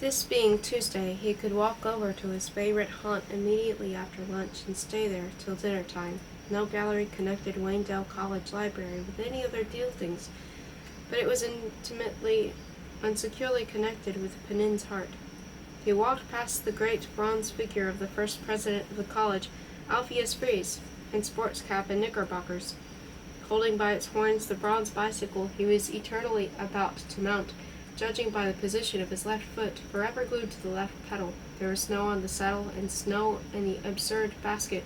This being Tuesday, he could walk over to his favorite haunt immediately after lunch and stay there till dinner time. No gallery connected Wayndale College library with any of their dealings, but it was intimately and securely connected with Pnin's heart. He walked past the great bronze figure of the first president of the college, Alpheus Fries, in sports cap and knickerbockers, holding by its horns the bronze bicycle he was eternally about to mount, judging by the position of his left foot, forever glued to the left pedal. There was snow on the saddle and snow in the absurd basket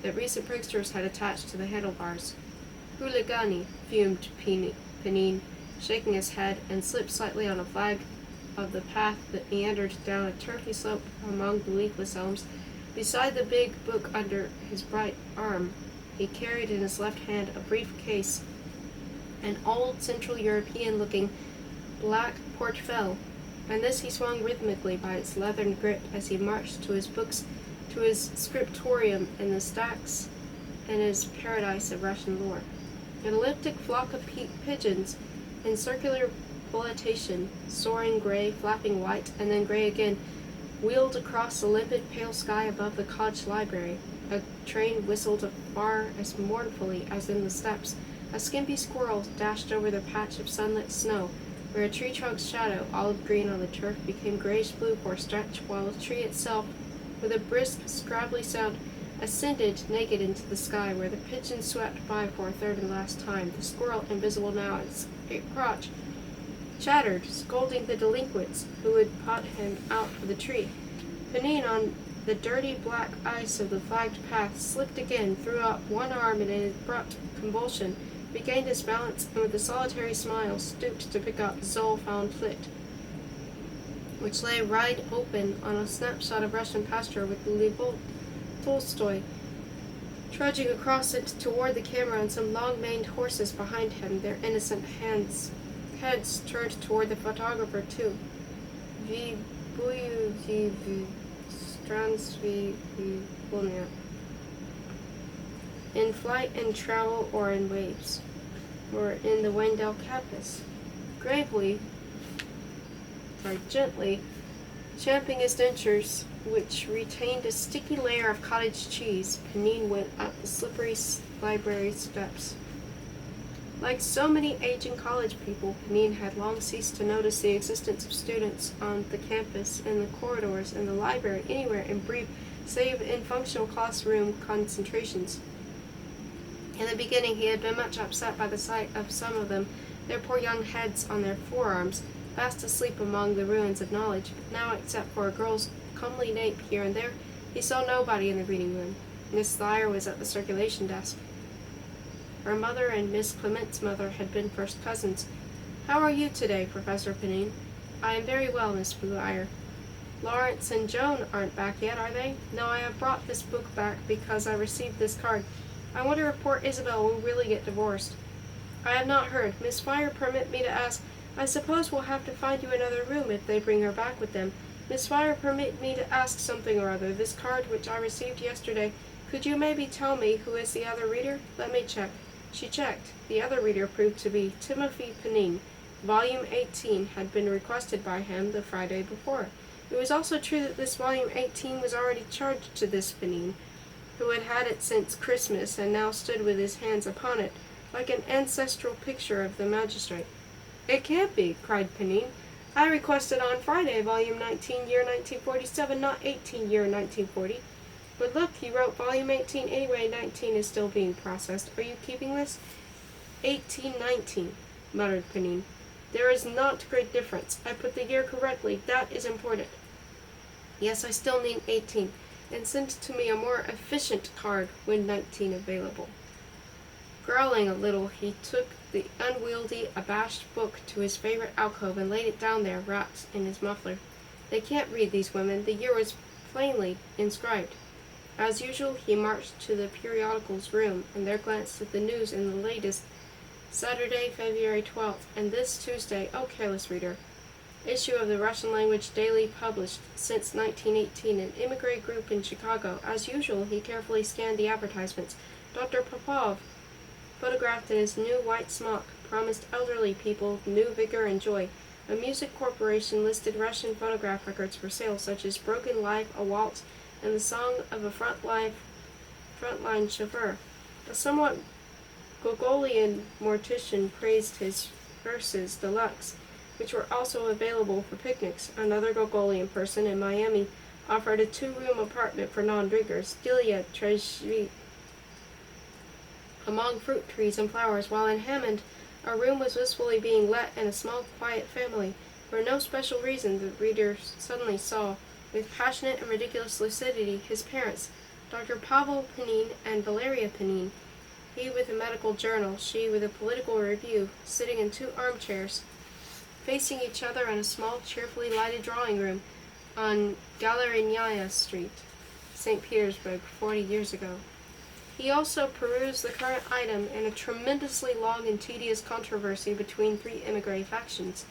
that recent pranksters had attached to the handlebars. Hooligani, fumed Pnin, shaking his head, and slipped slightly on a flag of the path that meandered down a turfy slope among the leafless elms. Beside the big book under his right arm, he carried in his left hand a briefcase, an old Central European-looking black portfolio, and this he swung rhythmically by its leathern grip as he marched to his books, to his scriptorium in the stacks and his paradise of Russian lore. An elliptic flock of pigeons in circular volation, soaring gray, flapping white, and then gray again, wheeled across the limpid pale sky above the college library. A train whistled afar as mournfully as in the steppes. A skimpy squirrel dashed over the patch of sunlit snow, where a tree trunk's shadow, olive green on the turf, became grayish-blue for a stretch, while the tree itself, with a brisk, scrabbly sound, ascended naked into the sky, where the pigeon swept by for a third and last time. The squirrel, invisible now at its crotch, chattered, scolding the delinquents who would pot him out of the tree. Pnin, on the dirty black ice of the flagged path, slipped again, threw up one arm in an abrupt convulsion, regained his balance, and with a solitary smile stooped to pick up Zoll van Flit, which lay wide open on a snapshot of Russian pasture with Leopold Tolstoy trudging across it toward the camera and some long-maned horses behind him, their innocent heads turned toward the photographer too. Vi boju v stranství volně. In flight and travel, or in waves, or in the Wayndale campus. Gently, champing his dentures, which retained a sticky layer of cottage cheese, Pnin went up the slippery library steps. Like so many aging college people, Pnin had long ceased to notice the existence of students on the campus, in the corridors, in the library, anywhere in brief, save in functional classroom concentrations. In the beginning, he had been much upset by the sight of some of them, their poor young heads on their forearms, fast asleep among the ruins of knowledge. Now, except for a girl's comely nape here and there, he saw nobody in the reading room. Miss Thayer was at the circulation desk. Her mother and Miss Clement's mother had been first cousins. "How are you today, Professor Pnin?" "I am very well, Miss Thayer." "Lawrence and Joan aren't back yet, are they?" "No, I have brought this book back because I received this card. I wonder if poor Isabel will really get divorced." "I have not heard. Miss Thayer permit me to ask. I suppose we'll have to find you another room if they bring her back with them. Miss Thayer permit me to ask something or other. This card which I received yesterday, could you maybe tell me who is the other reader? Let me check." She checked. The other reader proved to be Timothy Pnin. Volume 18 had been requested by him the Friday before. It was also true that this volume 18 was already charged to this Pnin, who had had it since Christmas and now stood with his hands upon it, like an ancestral picture of the magistrate. "It can't be," cried Pnin. "I requested on Friday volume 19, year 1947, not 18, year 1940. But look, he wrote volume 18 anyway. 19 is still being processed. Are you keeping this?" 1819, muttered Pnin. "There is not great difference. I put the year correctly. That is important." "Yes, I still need 18, and send to me a more efficient card when 19 available." Growling a little, he took the unwieldy, abashed book to his favorite alcove and laid it down there, wrapped in his muffler. They can't read, these women. The year was plainly inscribed. As usual, he marched to the periodicals room, and there glanced at the news in the latest, Saturday, February 12th, and this Tuesday, oh careless reader, issue of the Russian language daily published since 1918, an immigrant group in Chicago. As usual, he carefully scanned the advertisements. Dr. Popov, photographed in his new white smock, promised elderly people new vigor and joy. A music corporation listed Russian phonograph records for sale, such as Broken Life, A Waltz, and the Song of a Frontline Chauffeur. A somewhat Gogolian mortician praised his verses deluxe, which were also available for picnics. Another Gogolian person in Miami offered a 2-room apartment for non-drinkers, Delia Trezvi, among fruit trees and flowers, while in Hammond, a room was wistfully being let in a small, quiet family. For no special reason, the reader suddenly saw, with passionate and ridiculous lucidity, his parents, Dr. Pavel Pnin and Valeria Pnin, he with a medical journal, she with a political review, sitting in 2 armchairs, facing each other in a small, cheerfully lighted drawing room on Galerinyaya Street, St. Petersburg, 40 years ago. He also perused the current item in a tremendously long and tedious controversy between 3 emigre factions.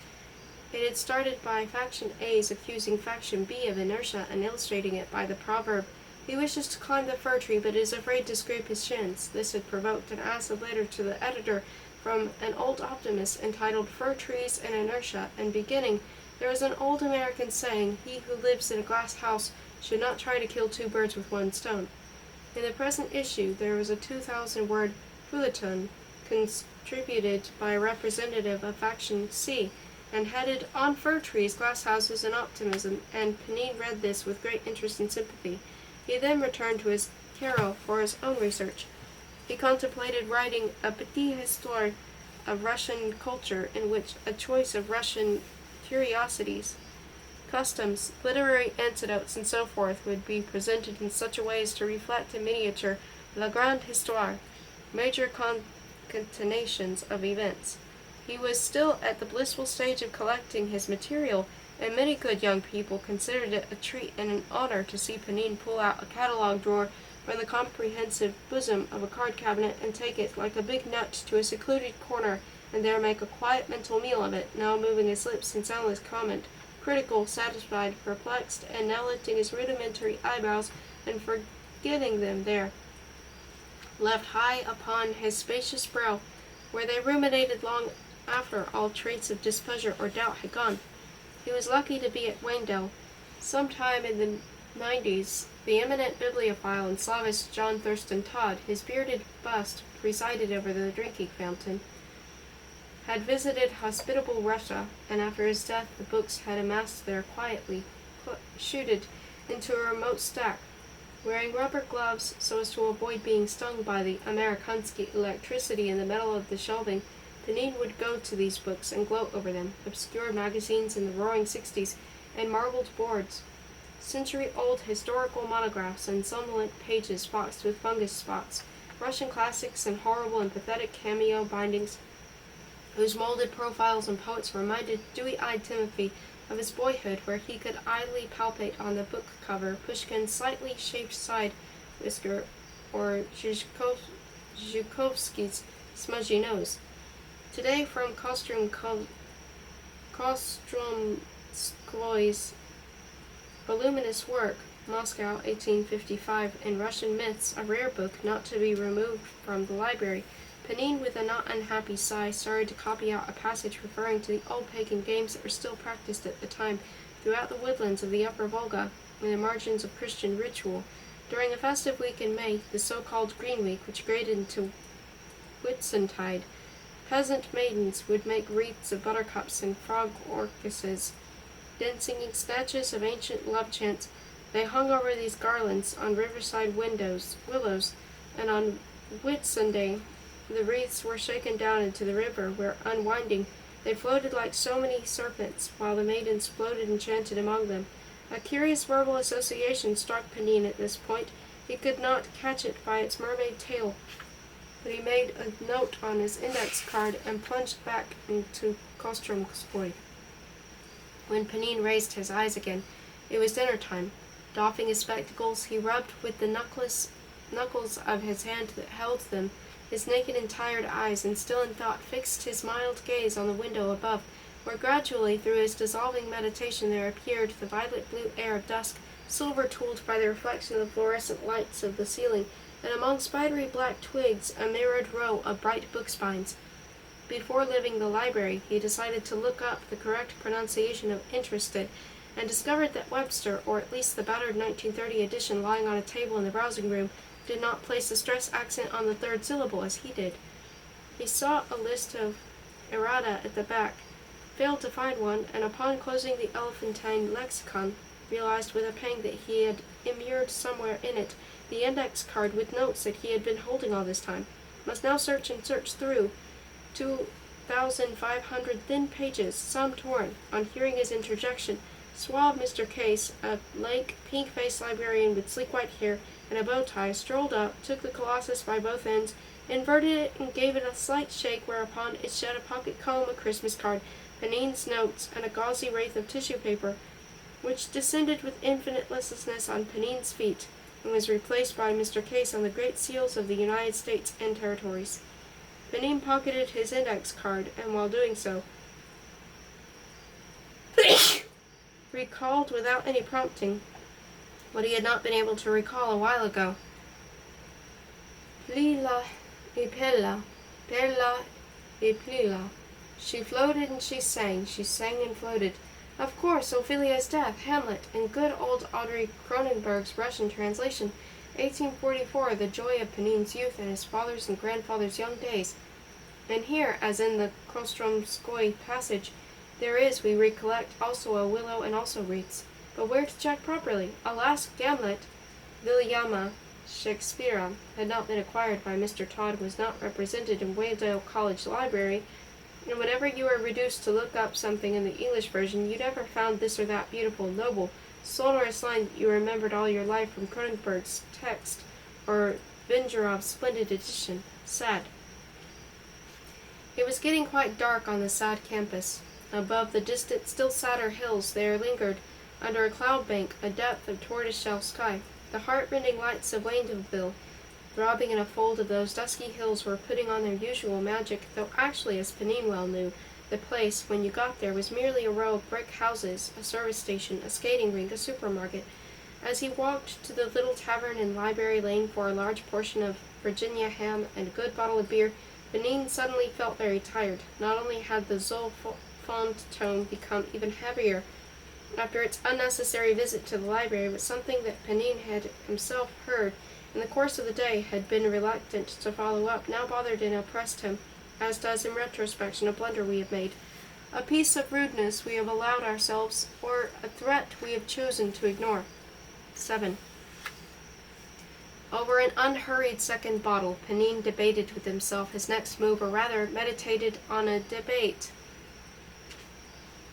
It had started by Faction A's accusing Faction B of inertia and illustrating it by the proverb, "He wishes to climb the fir tree but is afraid to scrape his shins." This had provoked an acid letter to the editor from an old optimist entitled "Fir Trees and Inertia," and beginning, "There is an old American saying, 'He who lives in a glass house should not try to kill 2 birds with 1 stone.'" In the present issue, there was a 2,000-word feuilleton contributed by a representative of Faction C, and headed "On Fir Trees, Glass Houses, and Optimism," and Pnin read this with great interest and sympathy. He then returned to his Carol for his own research. He contemplated writing a petit histoire of Russian culture, in which a choice of Russian curiosities, customs, literary anecdotes, and so forth would be presented in such a way as to reflect in miniature la grande histoire, major concatenations of events. He was still at the blissful stage of collecting his material, and many good young people considered it a treat and an honor to see Pnin pull out a catalogue drawer from the comprehensive bosom of a card cabinet and take it like a big nut to a secluded corner, and there make a quiet mental meal of it, now moving his lips in soundless comment, critical, satisfied, perplexed, and now lifting his rudimentary eyebrows and forgetting them there, left high upon his spacious brow, where they ruminated long after all traits of displeasure or doubt had gone. He was lucky to be at Wendell. Sometime in the 90s, the eminent bibliophile and Slavist John Thurston Todd, his bearded bust presided over the drinking fountain, had visited hospitable Russia, and after his death the books had amassed there quietly, shooted into a remote stack. Wearing rubber gloves so as to avoid being stung by the Amerikansky electricity in the metal of the shelving, Pnin would go to these books and gloat over them, obscure magazines in the roaring 60s, and marbled boards, century-old historical monographs and somnolent pages boxed with fungus spots, Russian classics and horrible and pathetic cameo bindings, whose molded profiles and poets reminded dewy-eyed Timothy of his boyhood, where he could idly palpate on the book cover Pushkin's slightly shaved side whisker or Zhukovsky's smudgy nose. Today, from Kostromskoy's voluminous work, Moscow, 1855, and Russian Myths, a rare book not to be removed from the library, Pnin, with a not unhappy sigh, started to copy out a passage referring to the old pagan games that were still practiced at the time throughout the woodlands of the Upper Volga, in the margins of Christian ritual. During a festive week in May, the so-called Green Week, which graded into Whitsuntide, peasant maidens would make wreaths of buttercups and frog orchises. Then, singing snatches of ancient love chants, they hung over these garlands on riverside willows, and on Whitsunday the wreaths were shaken down into the river, where, unwinding, they floated like so many serpents, while the maidens floated and chanted among them. A curious verbal association struck Pnin at this point. He could not catch it by its mermaid tail, but he made a note on his index card and plunged back into Kostromskoy. When Pnin raised his eyes again, it was dinner time. Doffing his spectacles, he rubbed with the knuckles of his hand that held them his naked and tired eyes, and still in thought fixed his mild gaze on the window above, where gradually through his dissolving meditation there appeared the violet-blue air of dusk, silver-tooled by the reflection of the fluorescent lights of the ceiling, and among spidery black twigs a mirrored row of bright book spines. Before leaving the library, he decided to look up the correct pronunciation of interested, and discovered that Webster, or at least the battered 1930 edition lying on a table in the browsing room, did not place a stress accent on the third syllable as he did. He saw a list of errata at the back, failed to find one, and upon closing the elephantine lexicon, realized with a pang that he had immured somewhere in it the index card with notes that he had been holding all this time. Must now search and search through 2,500 thin pages, some torn. On hearing his interjection, suave Mr. Case, a lank, pink-faced librarian with sleek white hair and a bow tie, strolled up, took the colossus by both ends, inverted it, and gave it a slight shake, whereupon it shed a pocket comb, a Christmas card, Panin's notes, and a gauzy wraith of tissue paper, which descended with infinite listlessness on Panin's feet, and was replaced by Mr. Case on the great seals of the United States and Territories. Pnin pocketed his index card, and while doing so, recalled without any prompting what he had not been able to recall a while ago. Plila e pella, perla e plila. She floated and she sang and floated. Of course, Ophelia's death, Hamlet, and good old Audrey Cronenberg's Russian translation, 1844, the joy of Panin's youth and his father's and grandfather's young days. And here, as in the Kostromskoy passage, there is, we recollect, also a willow and also wreaths. But where to check properly? Alas, Gamlet, Viljama, Shakespeare, had not been acquired by Mr. Todd, was not represented in Waledale College Library, and whenever you were reduced to look up something in the English version, you never found this or that beautiful, noble, sonorous line that you remembered all your life from Cronenberg's text, or Vingerov's splendid edition. Sad. It was getting quite dark on the sad campus. Above the distant, still sadder hills there lingered, under a cloud bank, a depth of tortoise-shell sky. The heart-rending lights of Wayneville, throbbing in a fold of those dusky hills, were putting on their usual magic, though actually, as Pnin well knew, the place, when you got there, was merely a row of brick houses, a service station, a skating rink, a supermarket. As he walked to the little tavern in Library Lane for a large portion of Virginia ham and a good bottle of beer, Pnin suddenly felt very tired. Not only had the Zollfond tone become even heavier after its unnecessary visit to the library, but something that Pnin had himself heard in the course of the day had been reluctant to follow up, now bothered and oppressed him, as does in retrospection a blunder we have made, a piece of rudeness we have allowed ourselves, or a threat we have chosen to ignore. 7. Over an unhurried second bottle, Pnin debated with himself his next move, or rather meditated on a debate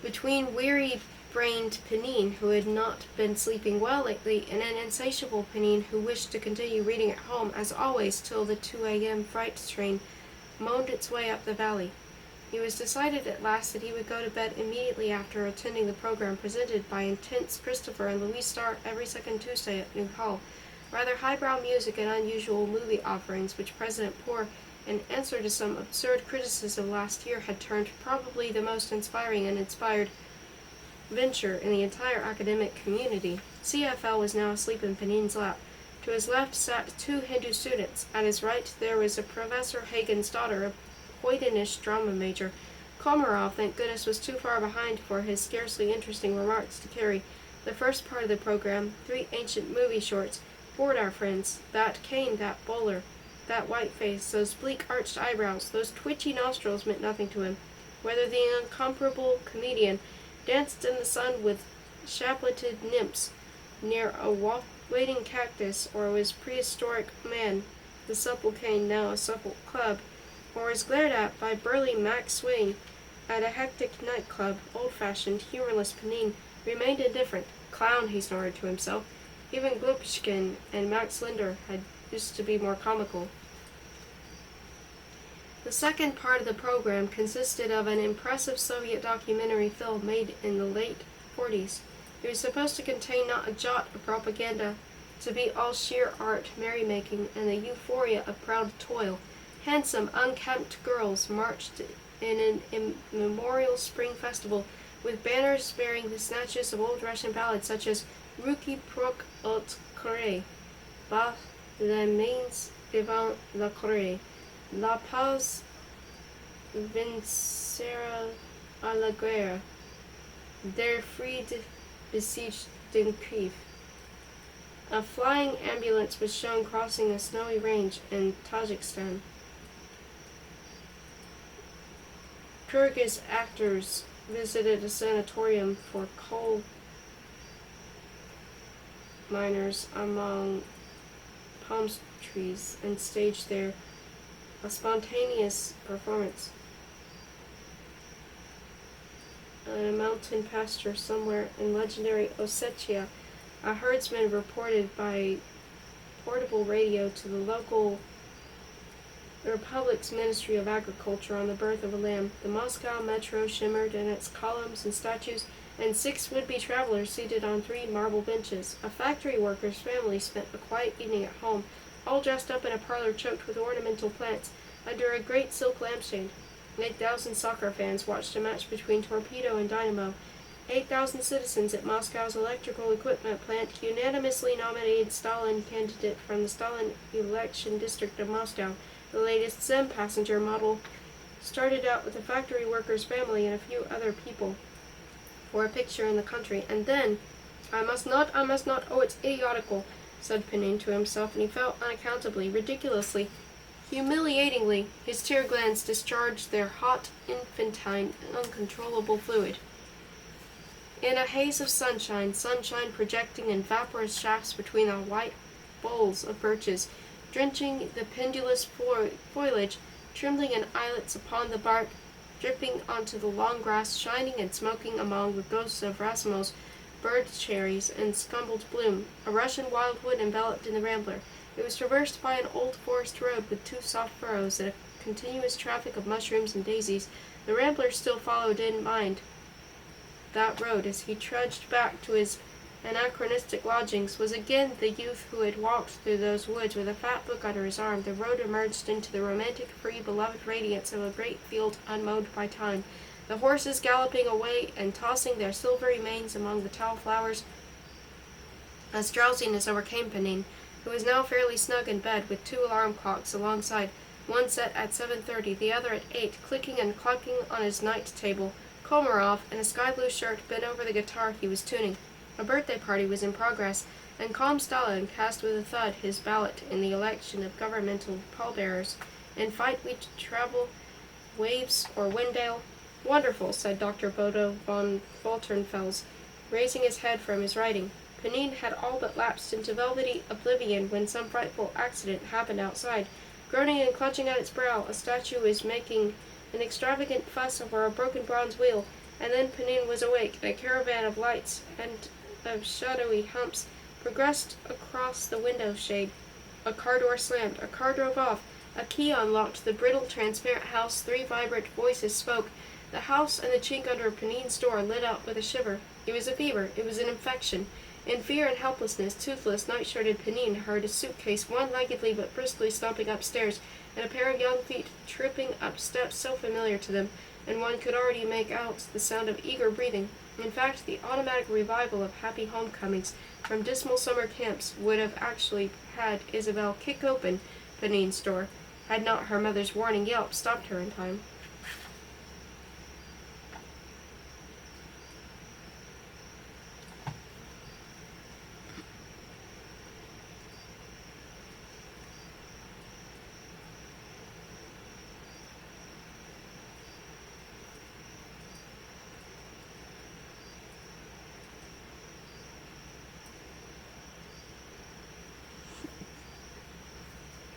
between weary-brained Pnin, who had not been sleeping well lately, and an insatiable Pnin who wished to continue reading at home, as always, till the 2 a.m. freight train moaned its way up the valley. It was decided at last that he would go to bed immediately after attending the program presented by Intense Christopher and Louise Starr every second Tuesday at New Hall. Rather highbrow music and unusual movie offerings, which President Poor, in answer to some absurd criticism last year, had termed probably the most inspiring and inspired venture in the entire academic community. CFL was now asleep in Pnin's lap. To his left sat 2 Hindu students. At his right there was a Professor Hagen's daughter, a hoydenish drama major. Komarov, thank goodness, was too far behind for his scarcely interesting remarks to carry the first part of the program. 3 ancient movie shorts bored our friends. That cane, that bowler, that white face, those bleak arched eyebrows, those twitchy nostrils meant nothing to him. Whether the incomparable comedian danced in the sun with chapleted nymphs near a waiting cactus, or was prehistoric man, the supple cane now a supple club, or was glared at by burly Max Swing at a hectic nightclub, old-fashioned, humorless Pnin remained indifferent. Clown, he snorted to himself. Even Glupshkin and Max Linder had used to be more comical. The second part of the program consisted of an impressive Soviet documentary film made in the late 40s. It was supposed to contain not a jot of propaganda, to be all sheer art, merrymaking, and the euphoria of proud toil. Handsome, unkempt girls marched in an immemorial spring festival, with banners bearing the snatches of old Russian ballads such as Ruki Prok ot Kore, Bah les mains devant la Corée, La Paz Vencera a la guerra. Der Fried besieged den Krieg. A flying ambulance was shown crossing a snowy range in Tajikistan. Kyrgyz actors visited a sanatorium for coal miners among palm trees and staged there a spontaneous performance. On a mountain pasture somewhere in legendary Ossetia, a herdsman reported by portable radio to the local Republic's Ministry of Agriculture on the birth of a lamb. The Moscow metro shimmered in its columns and statues, and 6 would-be travelers seated on 3 marble benches. A factory worker's family spent a quiet evening at home, all dressed up in a parlor choked with ornamental plants, under a great silk lampshade. 8,000 soccer fans watched a match between Torpedo and Dynamo. 8,000 citizens at Moscow's electrical equipment plant unanimously nominated Stalin candidate from the Stalin election district of Moscow. The latest Zem passenger model started out with a factory worker's family and a few other people for a picture in the country. And then, I must not, oh, it's idiotical, said Pnin to himself, and he felt unaccountably, ridiculously, humiliatingly, his tear glands discharged their hot, infantine, uncontrollable fluid. In a haze of sunshine projecting in vaporous shafts between the white boles of birches, drenching the pendulous foliage, trembling in islets upon the bark, dripping onto the long grass, shining and smoking among the ghosts of racemos, bird cherries, and scumbled bloom. A Russian wildwood enveloped in the Rambler. It was traversed by an old forest road with 2 soft furrows and a continuous traffic of mushrooms and daisies. The Rambler still followed in mind that road as he trudged back to his anachronistic lodgings. Was again the youth who had walked through those woods with a fat book under his arm. The road emerged into the romantic, free, beloved radiance of a great field unmowed by time. The horses galloping away and tossing their silvery manes among the tall flowers. As drowsiness overcame Pnin, who was now fairly snug in bed with 2 alarm clocks alongside, one set at 7:30, the other at 8, clicking and clunking on his night table. Komarov, in a sky-blue shirt, bent over the guitar he was tuning. A birthday party was in progress, and calm Stalin cast with a thud his ballot in the election of governmental pallbearers. In fight we travel, waves or Windale. Wonderful, said Dr. Bodo von Volternfels, raising his head from his writing. Pnin had all but lapsed into velvety oblivion when some frightful accident happened outside. Groaning and clutching at its brow, a statue was making an extravagant fuss over a broken bronze wheel, and then Pnin was awake, and a caravan of lights and of shadowy humps progressed across the window shade. A car door slammed, a car drove off, a key unlocked the brittle, transparent house, 3 vibrant voices spoke. The house and the chink under Pnin's door lit up with a shiver. It was a fever, it was an infection. In fear and helplessness, toothless, night-shirted Pnin heard a suitcase one-leggedly but briskly stomping upstairs, and a pair of young feet tripping up steps so familiar to them, and one could already make out the sound of eager breathing. In fact, the automatic revival of happy homecomings from dismal summer camps would have actually had Isabel kick open Pnin's door, had not her mother's warning yelp stopped her in time.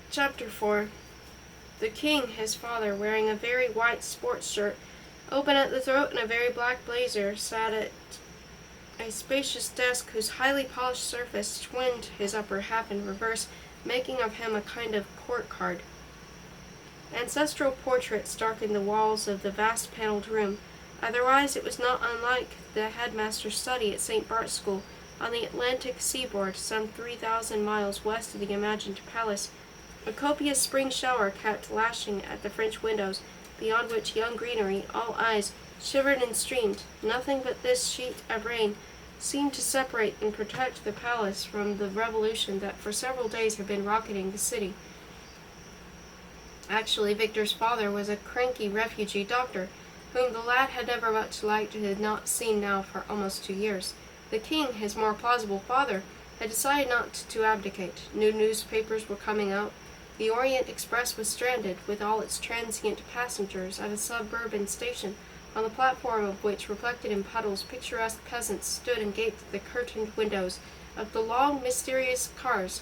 Chapter 4. The king, his father, wearing a very white sports shirt, open at the throat and a very black blazer, sat at a spacious desk whose highly polished surface twinned his upper half in reverse, making of him a kind of court card. Ancestral portraits darkened the walls of the vast paneled room. Otherwise, it was not unlike the headmaster's study at St. Bart's School, on the Atlantic seaboard, some 3,000 miles west of the imagined palace. A copious spring shower kept lashing at the French windows, beyond which young greenery, all eyes, shivered and streamed. Nothing but this sheet of rain seemed to separate and protect the palace from the revolution that for several days had been rocketing the city. Actually, Victor's father was a cranky refugee doctor, whom the lad had never much liked and had not seen now for almost 2 years. The king, his more plausible father, had decided not to abdicate. New newspapers were coming out. The Orient Express was stranded, with all its transient passengers, at a suburban station, on the platform of which, reflected in puddles, picturesque peasants stood and gaped at the curtained windows of the long, mysterious cars.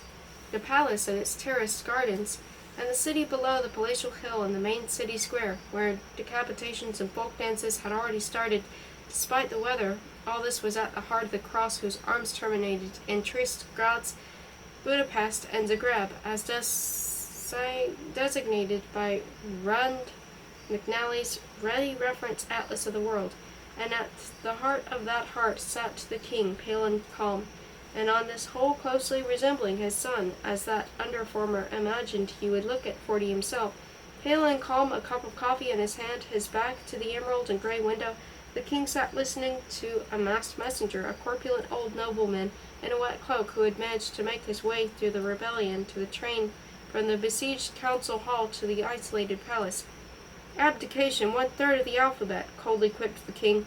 The palace and its terraced gardens, and the city below the palatial hill and the main city square, where decapitations and folk dances had already started, despite the weather. All this was at the heart of the cross whose arms terminated in Trieste, Graz, Budapest, and Zagreb, as designated by Rund McNally's ready reference atlas of the world. And at the heart of that heart sat the king, pale and calm, and on this whole closely resembling his son, as that underformer imagined he would look at 40 himself. Pale and calm, a cup of coffee in his hand, his back to the emerald and grey window, the king sat listening to a masked messenger, a corpulent old nobleman in a wet cloak, who had managed to make his way through the rebellion to the train from the besieged council hall to the isolated palace. "Abdication, 1/3 of the alphabet," coldly quipped the king,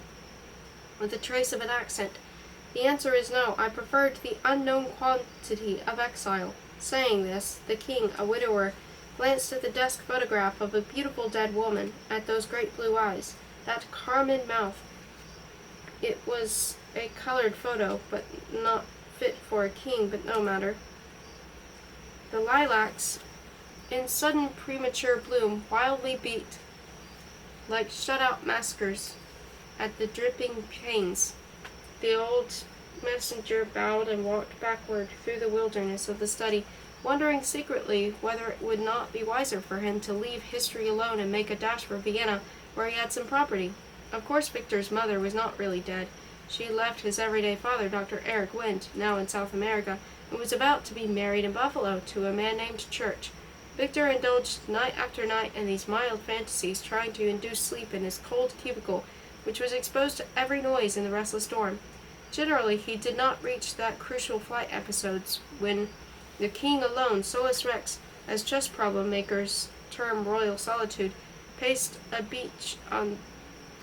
with a trace of an accent. "The answer is no. I prefer to the unknown quantity of exile." Saying this, the king, a widower, glanced at the desk photograph of a beautiful dead woman, at those great blue eyes, that carmine mouth. It was a colored photo, but not fit for a king, but no matter. The lilacs, in sudden premature bloom, wildly beat, like shut-out maskers, at the dripping panes. The old messenger bowed and walked backward through the wilderness of the study, wondering secretly whether it would not be wiser for him to leave history alone and make a dash for Vienna, where he had some property. Of course, Victor's mother was not really dead. She had left his everyday father, Dr. Eric Wendt, now in South America, and was about to be married in Buffalo to a man named Church. Victor indulged night after night in these mild fantasies, trying to induce sleep in his cold cubicle, which was exposed to every noise in the restless storm. Generally, he did not reach that crucial flight episodes when the king alone, solus rex, as chess problem makers term royal solitude, paced a beach on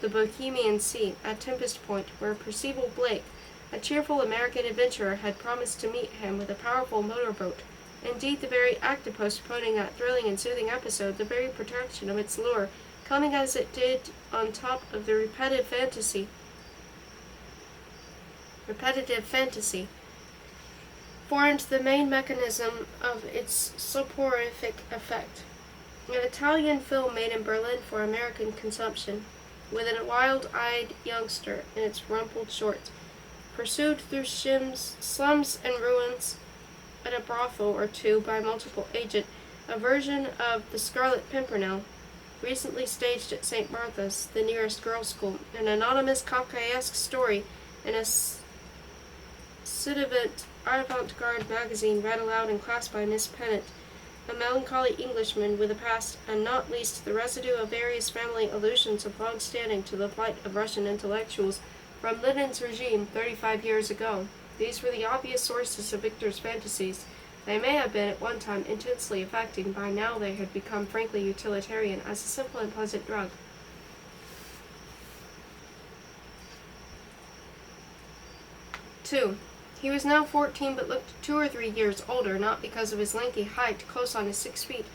the Bohemian Sea, at Tempest Point, where Percival Blake, a cheerful American adventurer, had promised to meet him with a powerful motorboat. Indeed, the very act of postponing that thrilling and soothing episode, the very protection of its lure, coming as it did on top of the repetitive fantasy, formed the main mechanism of its soporific effect. An Italian film made in Berlin for American consumption, with a wild-eyed youngster in its rumpled shorts, pursued through slums and ruins, at a brothel or two by multiple agent, a version of The Scarlet Pimpernel, recently staged at St. Martha's, the nearest girls' school, an anonymous Kafkaesque story in a Citizen avant-garde magazine read aloud in class by Miss Pennant, a melancholy Englishman with a past, and not least the residue of various family allusions of long standing to the plight of Russian intellectuals from Lenin's regime 35 years ago. These were the obvious sources of Victor's fantasies. They may have been at one time intensely affecting, by now they had become frankly utilitarian, as a simple and pleasant drug. 2. He was now 14, but looked 2 or 3 years older, not because of his lanky height, close on his 6 feet,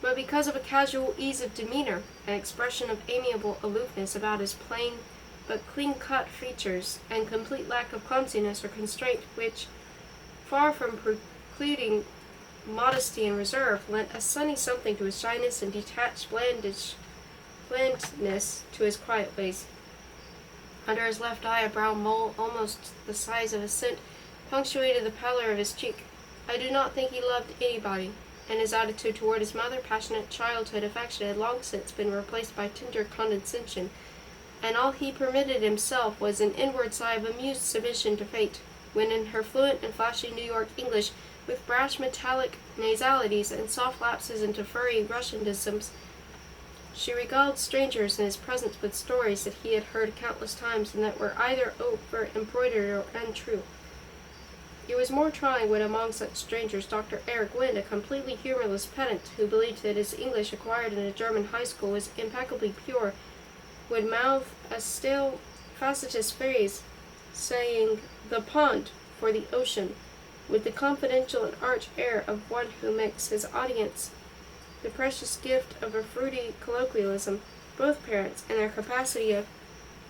but because of a casual ease of demeanor, an expression of amiable aloofness about his plain but clean-cut features, and complete lack of clumsiness or constraint, which, far from precluding modesty and reserve, lent a sunny something to his shyness and detached blandness to his quiet ways. Under his left eye, a brown mole, almost the size of a cent, punctuated the pallor of his cheek. I do not think he loved anybody, and his attitude toward his mother, passionate childhood affection, had long since been replaced by tender condescension, and all he permitted himself was an inward sigh of amused submission to fate, when in her fluent and flashy New York English, with brash metallic nasalities and soft lapses into furry Russianisms, she regaled strangers in his presence with stories that he had heard countless times and that were either over-embroidered or untrue. It was more trying when among such strangers Dr. Eric Wind, a completely humorless pedant who believed that his English acquired in a German high school was impeccably pure, would mouth a still facetious phrase, saying "the pond" for the ocean, with the confidential and arch air of one who makes his audience the precious gift of a fruity colloquialism. Both parents, in their capacity of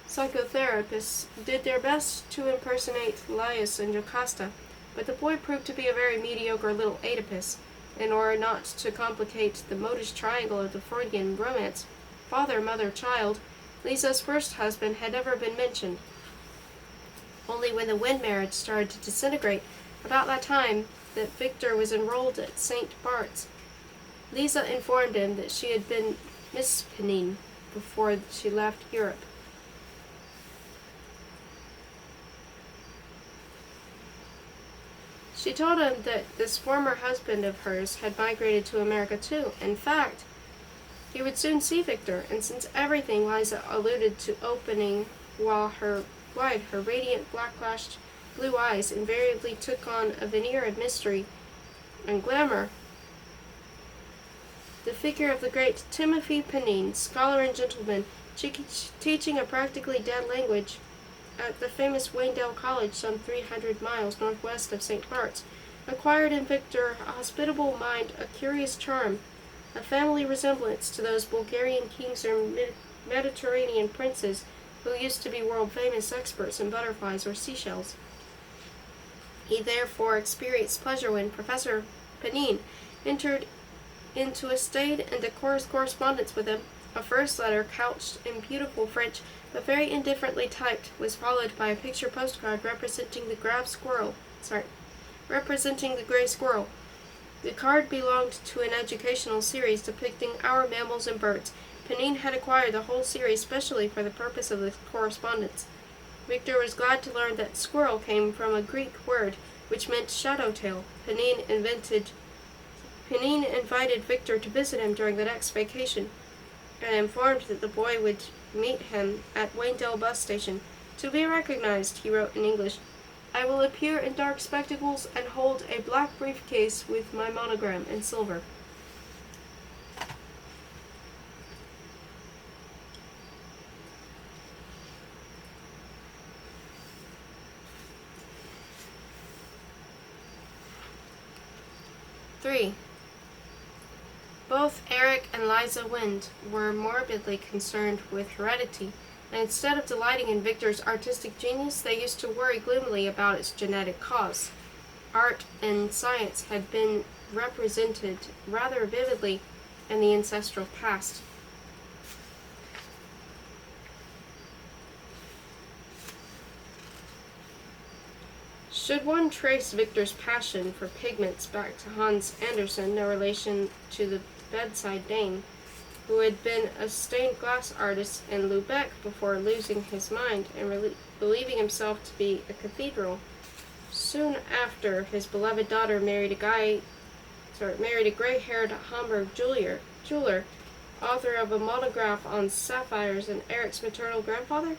psychotherapists, did their best to impersonate Laius and Jocasta, but the boy proved to be a very mediocre little Oedipus. In order not to complicate the modish triangle of the Freudian romance, father, mother, child, Lisa's first husband had never been mentioned. Only when the Wind marriage started to disintegrate, about that time that Victor was enrolled at St. Bart's, Lisa informed him that she had been Miss Pnin before she left Europe. She told him that this former husband of hers had migrated to America too. In fact, he would soon see Victor, and since everything Liza alluded to opening her radiant black-lashed blue eyes invariably took on a veneer of mystery and glamour, the figure of the great Timothy Pnin, scholar and gentleman, teaching a practically dead language at the famous Waynedale College some 300 miles northwest of St. Bart's, acquired in Victor a hospitable mind, a curious charm, a family resemblance to those Bulgarian kings or Mediterranean princes who used to be world-famous experts in butterflies or seashells. He therefore experienced pleasure when Professor Pnin entered into a staid and decorous correspondence with him. A first letter, couched in beautiful French, but very indifferently typed, was followed by a picture postcard representing the gray squirrel. The card belonged to an educational series depicting our mammals and birds. Pnin had acquired the whole series specially for the purpose of the correspondence. Victor was glad to learn that squirrel came from a Greek word which meant shadow tail. Pnin invited Victor to visit him during the next vacation, and informed that the boy would meet him at Waynedale bus station. "To be recognized," he wrote in English, "I will appear in dark spectacles and hold a black briefcase with my monogram in silver." Three. Both Eric and Liza Wind were morbidly concerned with heredity, and instead of delighting in Victor's artistic genius, they used to worry gloomily about its genetic cause. Art and science had been represented rather vividly in the ancestral past. Should one trace Victor's passion for pigments back to Hans Andersen, no relation to the bedside Dane, who had been a stained glass artist in Lubeck before losing his mind and believing himself to be a cathedral, soon after his beloved daughter married a gray-haired Hamburg jeweler, author of a monograph on sapphires and Eric's maternal grandfather?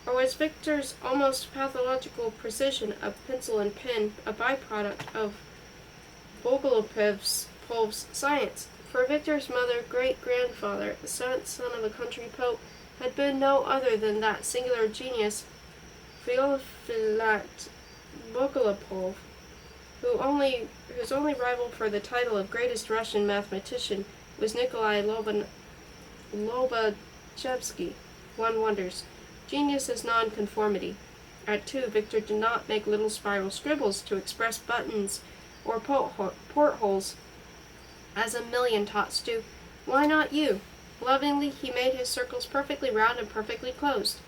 Or was Victor's almost pathological precision of pencil and pen a byproduct of Bogoliubov's science? For Victor's great-grandfather, the seventh son of a country pope, had been no other than that singular genius, Filat Bogoliubov, whose only rival for the title of greatest Russian mathematician was Nikolai Lobachevsky. One wonders. Genius is nonconformity. At 2, Victor did not make little spiral scribbles to express buttons or portholes, as a million tots do. Why not you? Lovingly, he made his circles perfectly round and perfectly closed.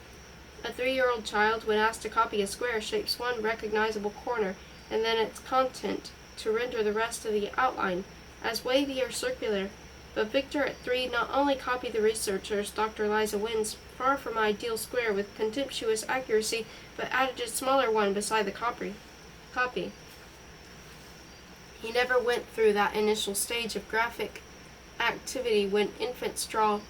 A 3-year-old child, when asked to copy a square, shapes one recognizable corner, and then its content, to render the rest of the outline as wavy or circular. But Victor at 3 not only copied the researchers, Dr. Liza Wind's far from ideal square with contemptuous accuracy, but added a smaller one beside the copy. He never went through that initial stage of graphic activity when infants draw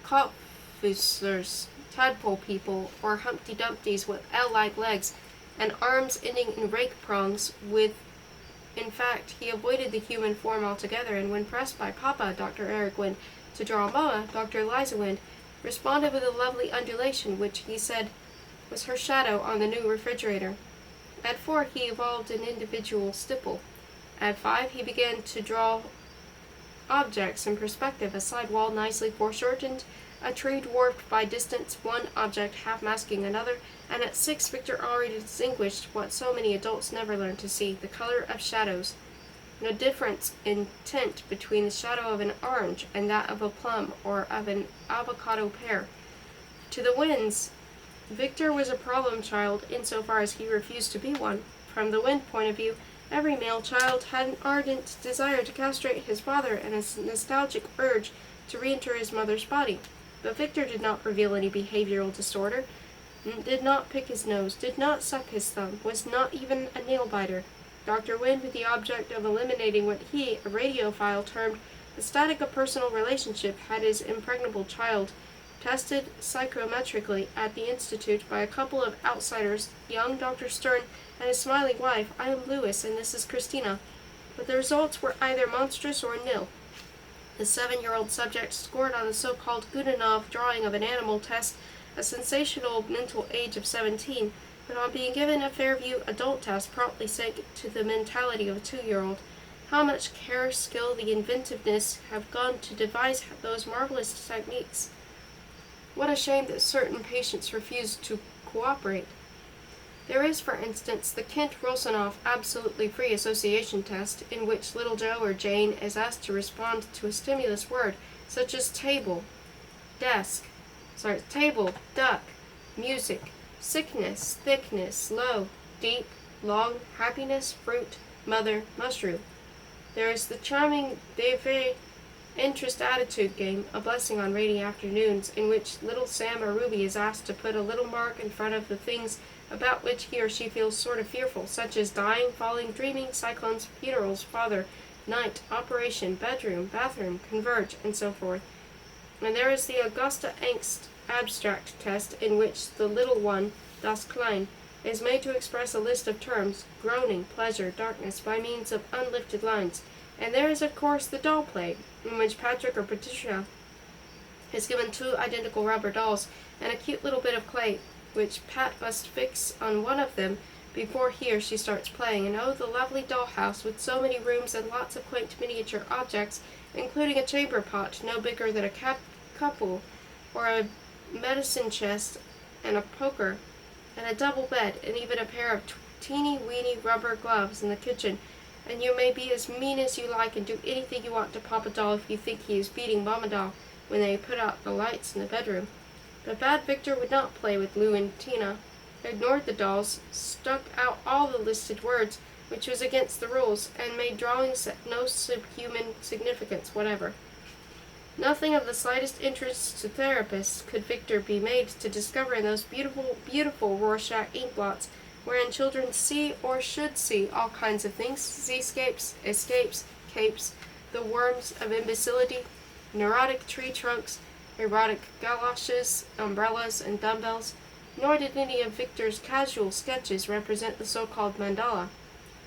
Kopffüßlers, tadpole people, or Humpty Dumptys with L-like legs, and arms ending in rake prongs with. In fact, he avoided the human form altogether, and when pressed by Papa, Dr. Eric Wind, to draw Moa, Dr. Eliza Wind responded with a lovely undulation, which he said was her shadow on the new refrigerator. At 4, he evolved an individual stipple. At 5, he began to draw objects in perspective, a side wall nicely foreshortened, a tree dwarfed by distance, one object half masking another, and at 6, Victor already distinguished what so many adults never learn to see, the color of shadows. No difference in tint between the shadow of an orange and that of a plum or of an avocado pear. To the Winds, Victor was a problem child insofar as he refused to be one. From the Wind point of view, every male child had an ardent desire to castrate his father and a nostalgic urge to re-enter his mother's body. But Victor did not reveal any behavioral disorder, did not pick his nose, did not suck his thumb, was not even a nail-biter. Dr. Wind, with the object of eliminating what he, a radiophile, termed the static of personal relationship, had his impregnable child tested psychometrically at the Institute by a couple of outsiders, young Dr. Stern and his smiling wife. I am Louis, and this is Christina. But the results were either monstrous or nil. The 7-year-old subject scored on the so-called Goodenough drawing of an animal test a sensational mental age of 17, but on being given a Fairview adult test promptly sank to the mentality of a 2-year-old. How much care, skill, the inventiveness have gone to devise those marvelous techniques. What a shame that certain patients refuse to cooperate. There is, for instance, the Kent-Rolsanoff absolutely free association test, in which little Joe or Jane is asked to respond to a stimulus word, such as table, duck, music, sickness, thickness, low, deep, long, happiness, fruit, mother, mushroom. There is the charming Deve interest attitude game, a blessing on rainy afternoons, in which little Sam or Ruby is asked to put a little mark in front of the things about which he or she feels sort of fearful, such as dying, falling, dreaming, cyclones, funerals, father, night, operation, bedroom, bathroom, converge, and so forth. And there is the Augusta Angst abstract test, in which the little one, das Klein, is made to express a list of terms, groaning, pleasure, darkness, by means of unlifted lines. And there is, of course, the doll play, in which Patrick or Patricia is given 2 identical rubber dolls and a cute little bit of clay, which Pat must fix on one of them before he or she starts playing. And oh, the lovely dollhouse, with so many rooms and lots of quaint miniature objects, including a chamber pot no bigger than a couple, or a medicine chest, and a poker, and a double bed, and even a pair of teeny-weeny rubber gloves in the kitchen. And you may be as mean as you like and do anything you want to Papa Doll if you think he is beating Mama Doll when they put out the lights in the bedroom. But bad Victor would not play with Lou and Tina, ignored the dolls, stuck out all the listed words, which was against the rules, and made drawings of no subhuman significance whatever. Nothing of the slightest interest to therapists could Victor be made to discover in those beautiful, beautiful Rorschach ink blots, wherein children see or should see all kinds of things, seascapes, escapes, capes, the worms of imbecility, neurotic tree trunks, erotic galoshes, umbrellas, and dumbbells. Nor did any of Victor's casual sketches represent the so-called mandala,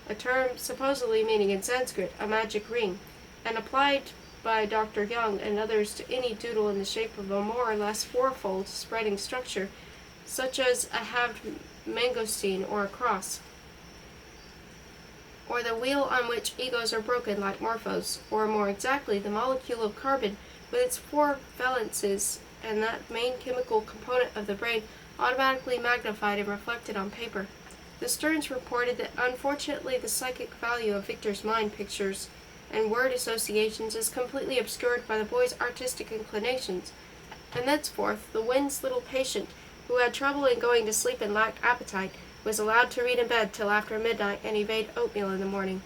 a term supposedly meaning in Sanskrit a magic ring, and applied by Dr. Young and others to any doodle in the shape of a more or less fourfold spreading structure, such as a halved mangosteen or a cross, or the wheel on which egos are broken like morphos, or more exactly the molecule of carbon with its 4 valences and that main chemical component of the brain automatically magnified and reflected on paper. The Sterns reported that unfortunately the psychic value of Victor's mind pictures and word associations is completely obscured by the boy's artistic inclinations, and thenceforth the Wind's little patient, who had trouble in going to sleep and lacked appetite, was allowed to read in bed till after midnight and evade oatmeal in the morning.